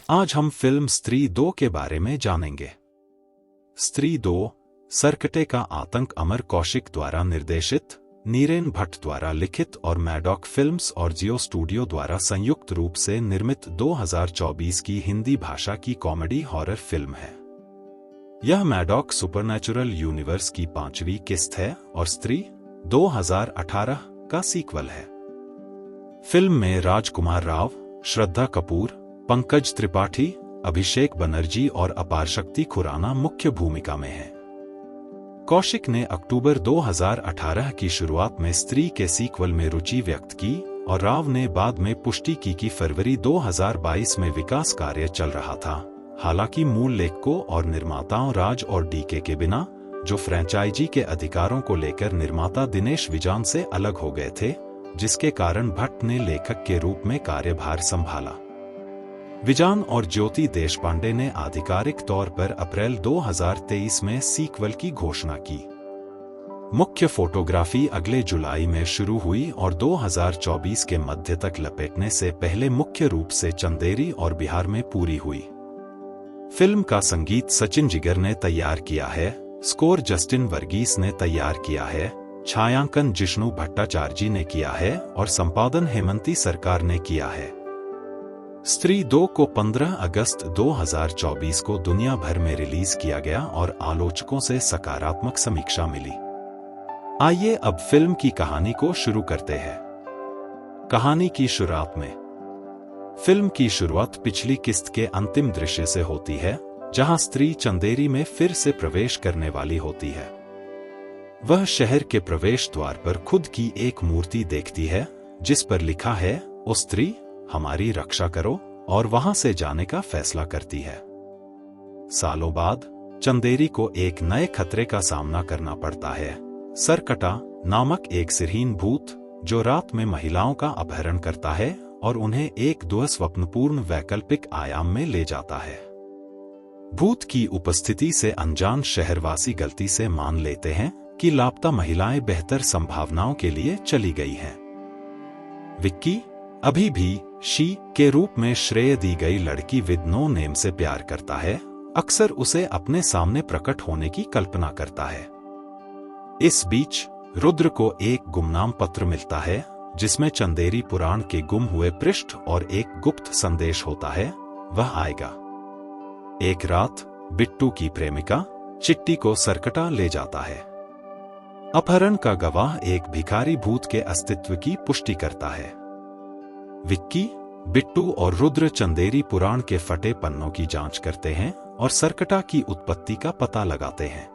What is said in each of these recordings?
आज हम फिल्म स्त्री 2 के बारे में जानेंगे। स्त्री 2 सरकटे का आतंक अमर कौशिक द्वारा निर्देशित, नीरेन भट्ट द्वारा लिखित और मैडॉक फिल्म्स और जियो स्टूडियो द्वारा संयुक्त रूप से निर्मित 2024 की हिंदी भाषा की कॉमेडी हॉरर फिल्म है। यह मैडॉक सुपरनैचुरल यूनिवर्स की 5वीं किस्त है और स्त्री 2018 का सीक्वल है। फिल्म में राजकुमार राव, श्रद्धा कपूर, पंकज त्रिपाठी, अभिषेक बनर्जी और अपार शक्ति खुराना मुख्य भूमिका में हैं। कौशिक ने अक्टूबर 2018 की शुरुआत में स्त्री के सीक्वल में रुचि व्यक्त की और राव ने बाद में पुष्टि की कि फरवरी 2022 में विकास कार्य चल रहा था। हालांकि मूल लेखकों और निर्माताओं राज और डीके के बिना, जो फ्रेंचाइजी के अधिकारों को लेकर निर्माता दिनेश विजान से अलग हो गए थे, जिसके कारण भट्ट ने लेखक के रूप में कार्यभार संभाला। विजान और ज्योति देशपांडे ने आधिकारिक तौर पर अप्रैल 2023 में सीक्वल की घोषणा की। मुख्य फोटोग्राफी अगले जुलाई में शुरू हुई और 2024 के मध्य तक लपेटने से पहले मुख्य रूप से चंदेरी और बिहार में पूरी हुई। फिल्म का संगीत सचिन जिगर ने तैयार किया है, स्कोर जस्टिन वर्गीस ने तैयार किया है, छायांकन जिष्णु भट्टाचार्य ने किया है और संपादन हेमंती सरकार ने किया है। स्त्री 2 को 15 अगस्त 2024 को दुनिया भर में रिलीज किया गया और आलोचकों से सकारात्मक समीक्षा मिली। आइए अब फिल्म की कहानी को शुरू करते हैं। कहानी की शुरुआत में फिल्म की शुरुआत पिछली किस्त के अंतिम दृश्य से होती है, जहां स्त्री चंदेरी में फिर से प्रवेश करने वाली होती है। वह शहर के प्रवेश द्वार पर खुद की एक मूर्ति देखती है, जिस पर लिखा है, ओ स्त्री, हमारी रक्षा करो, और वहां से जाने का फैसला करती है। सालों बाद चंदेरी को एक नए खतरे का सामना करना पड़ता है, सरकटा नामक एक सिरहीन भूत, जो रात में महिलाओं का अपहरण करता है और उन्हें एक दुःस्वप्नपूर्ण वैकल्पिक आयाम में ले जाता है। भूत की उपस्थिति से अनजान शहरवासी गलती से मान लेते हैं कि लापता महिलाएं बेहतर संभावनाओं के लिए चली गई हैं। विक्की अभी भी शी के रूप में श्रेय दी गई लड़की विद नो नेम से प्यार करता है, अक्सर उसे अपने सामने प्रकट होने की कल्पना करता है। इस बीच रुद्र को एक गुमनाम पत्र मिलता है, जिसमें चंदेरी पुराण के गुम हुए पृष्ठ और एक गुप्त संदेश होता है, वह आएगा। एक रात बिट्टू की प्रेमिका चिट्टी को सरकटा ले जाता है। अपहरण का गवाह एक भिखारी भूत के अस्तित्व की पुष्टि करता है। विक्की, बिट्टू और रुद्र चंदेरी पुराण के फटे पन्नों की जांच करते हैं और सरकटा की उत्पत्ति का पता लगाते हैं।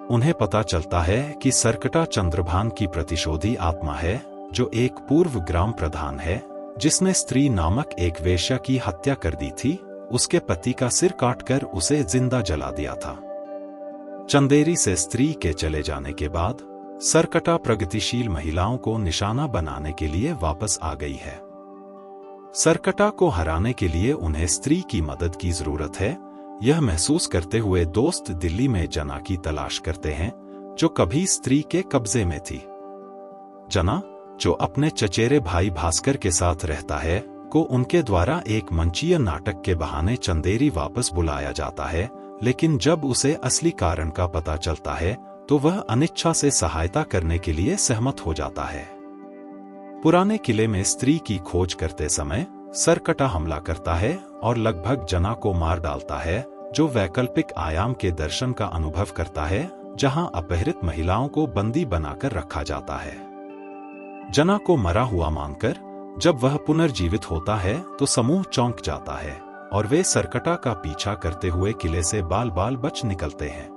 उन्हें पता चलता है कि सरकटा चंद्रभान की प्रतिशोधी आत्मा है, जो एक पूर्व ग्राम प्रधान है, जिसने स्त्री नामक एक वेश्या की हत्या कर दी थी, उसके पति का सिर काटकर उसे जिंदा जला दिया था। चंदेरी से स्त्री के चले जाने के बाद सरकटा प्रगतिशील महिलाओं को निशाना बनाने के लिए वापस आ गई है। सरकटा को हराने के लिए उन्हें स्त्री की मदद की जरूरत है। यह महसूस करते हुए दोस्त दिल्ली में जना की तलाश करते हैं, जो कभी स्त्री के कब्जे में थी। जना, जो अपने चचेरे भाई भास्कर के साथ रहता है, को उनके द्वारा एक मंचीय नाटक के बहाने चंदेरी वापस बुलाया जाता है, लेकिन जब उसे असली कारण का पता चलता है, तो वह अनिच्छा से सहायता करने के लिए सहमत हो जाता है। पुराने किले में स्त्री की खोज करते समय सरकटा हमला करता है और लगभग जना को मार डालता है, जो वैकल्पिक आयाम के दर्शन का अनुभव करता है, जहां अपहृत महिलाओं को बंदी बनाकर रखा जाता है। जना को मरा हुआ मानकर जब वह पुनर्जीवित होता है, तो समूह चौंक जाता है और वे सरकटा का पीछा करते हुए किले से बाल बाल बच निकलते हैं।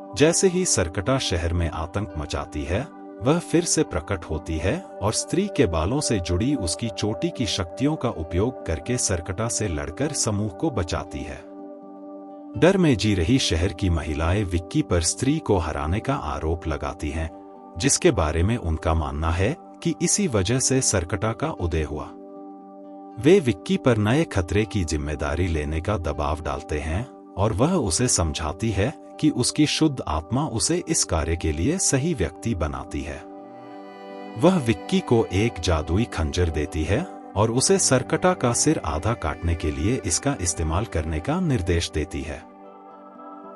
जैसे ही सरकटा शहर में आतंक मचाती है, वह फिर से प्रकट होती है और स्त्री के बालों से जुड़ी उसकी चोटी की शक्तियों का उपयोग करके सरकटा से लड़कर समूह को बचाती है। डर में जी रही शहर की महिलाएं विक्की पर स्त्री को हराने का आरोप लगाती हैं, जिसके बारे में उनका मानना है कि इसी वजह से सरकटा का उदय हुआ। वे विक्की पर नए खतरे की जिम्मेदारी लेने का दबाव डालते हैं और वह उसे समझाती है कि उसकी शुद्ध आत्मा उसे इस कार्य के लिए सही व्यक्ति बनाती है। वह विक्की को एक जादुई खंजर देती है और उसे सरकटा का सिर आधा काटने के लिए इसका इस्तेमाल करने का निर्देश देती है।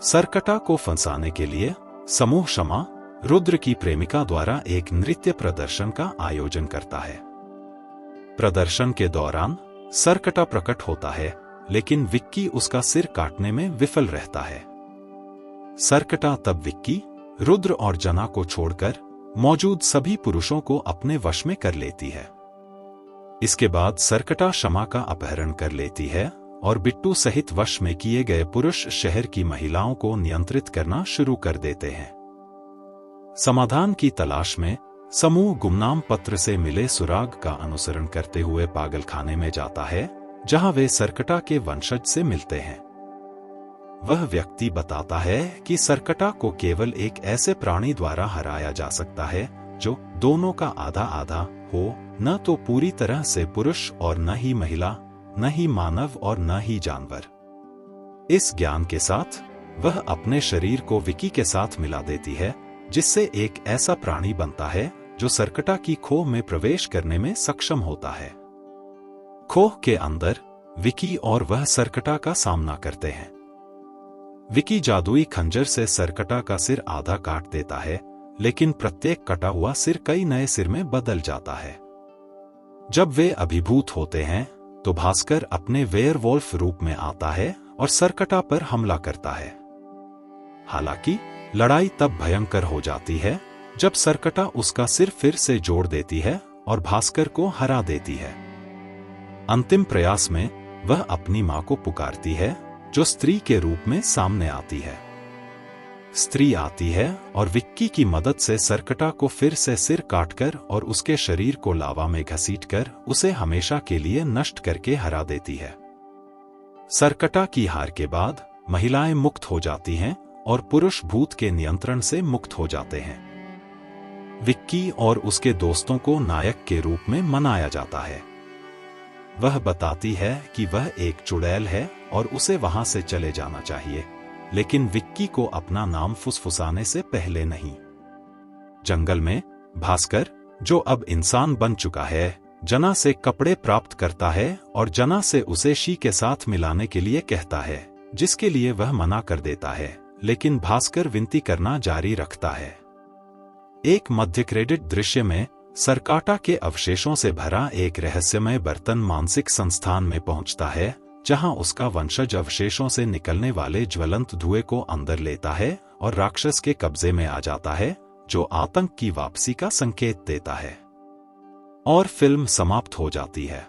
सरकटा को फंसाने के लिए समूह क्षमा रुद्र की प्रेमिका द्वारा एक नृत्य प्रदर्शन का आयोजन करता है। प्रदर्शन के दौरान सरकटा प्रकट होता है, लेकिन विक्की उसका सिर काटने में विफल रहता है। सरकटा तब विक्की, रुद्र और जना को छोड़कर मौजूद सभी पुरुषों को अपने वश में कर लेती है। इसके बाद सरकटा क्षमा का अपहरण कर लेती है और बिट्टू सहित वश में किए गए पुरुष शहर की महिलाओं को नियंत्रित करना शुरू कर देते हैं। समाधान की तलाश में समूह गुमनाम पत्र से मिले सुराग का अनुसरण करते हुए पागलखाने में जाता है, जहां वे सरकटा के वंशज से मिलते हैं। वह व्यक्ति बताता है कि सरकटा को केवल एक ऐसे प्राणी द्वारा हराया जा सकता है जो दोनों का आधा आधा हो, न तो पूरी तरह से पुरुष और न ही महिला, न ही मानव और न ही जानवर। इस ज्ञान के साथ वह अपने शरीर को विक्की के साथ मिला देती है, जिससे एक ऐसा प्राणी बनता है जो सरकटा की खोह में प्रवेश करने में सक्षम होता है। खोह के अंदर विक्की और वह सरकटा का सामना करते हैं। विक्की जादुई खंजर से सरकटा का सिर आधा काट देता है, लेकिन प्रत्येक कटा हुआ सिर कई नए सिर में बदल जाता है। जब वे अभिभूत होते हैं तो भास्कर अपने वेयरवॉल्फ रूप में आता है और सरकटा पर हमला करता है। हालांकि लड़ाई तब भयंकर हो जाती है जब सरकटा उसका सिर फिर से जोड़ देती है और भास्कर को हरा देती है। अंतिम प्रयास में वह अपनी मां को पुकारती है, जो स्त्री के रूप में सामने आती है। स्त्री आती है और विक्की की मदद से सरकटा को फिर से सिर काटकर और उसके शरीर को लावा में घसीटकर उसे हमेशा के लिए नष्ट करके हरा देती है। सरकटा की हार के बाद महिलाएं मुक्त हो जाती हैं और पुरुष भूत के नियंत्रण से मुक्त हो जाते हैं। विक्की और उसके दोस्तों को नायक के रूप में मनाया जाता है। वह बताती है कि वह एक चुड़ैल है और उसे वहां से चले जाना चाहिए, लेकिन विक्की को अपना नाम फुसफुसाने से पहले नहीं। जंगल में भास्कर, जो अब इंसान बन चुका है, जना से कपड़े प्राप्त करता है और जना से उसे शी के साथ मिलाने के लिए कहता है, जिसके लिए वह मना कर देता है, लेकिन भास्कर विनती करना जारी रखता है। एक मध्य क्रेडिट दृश्य में सरकटा के अवशेषों से भरा एक रहस्यमय बर्तन मानसिक संस्थान में पहुंचता है, जहां उसका वंशज अवशेषों से निकलने वाले ज्वलंत धुएं को अंदर लेता है और राक्षस के कब्जे में आ जाता है, जो आतंक की वापसी का संकेत देता है। और फिल्म समाप्त हो जाती है।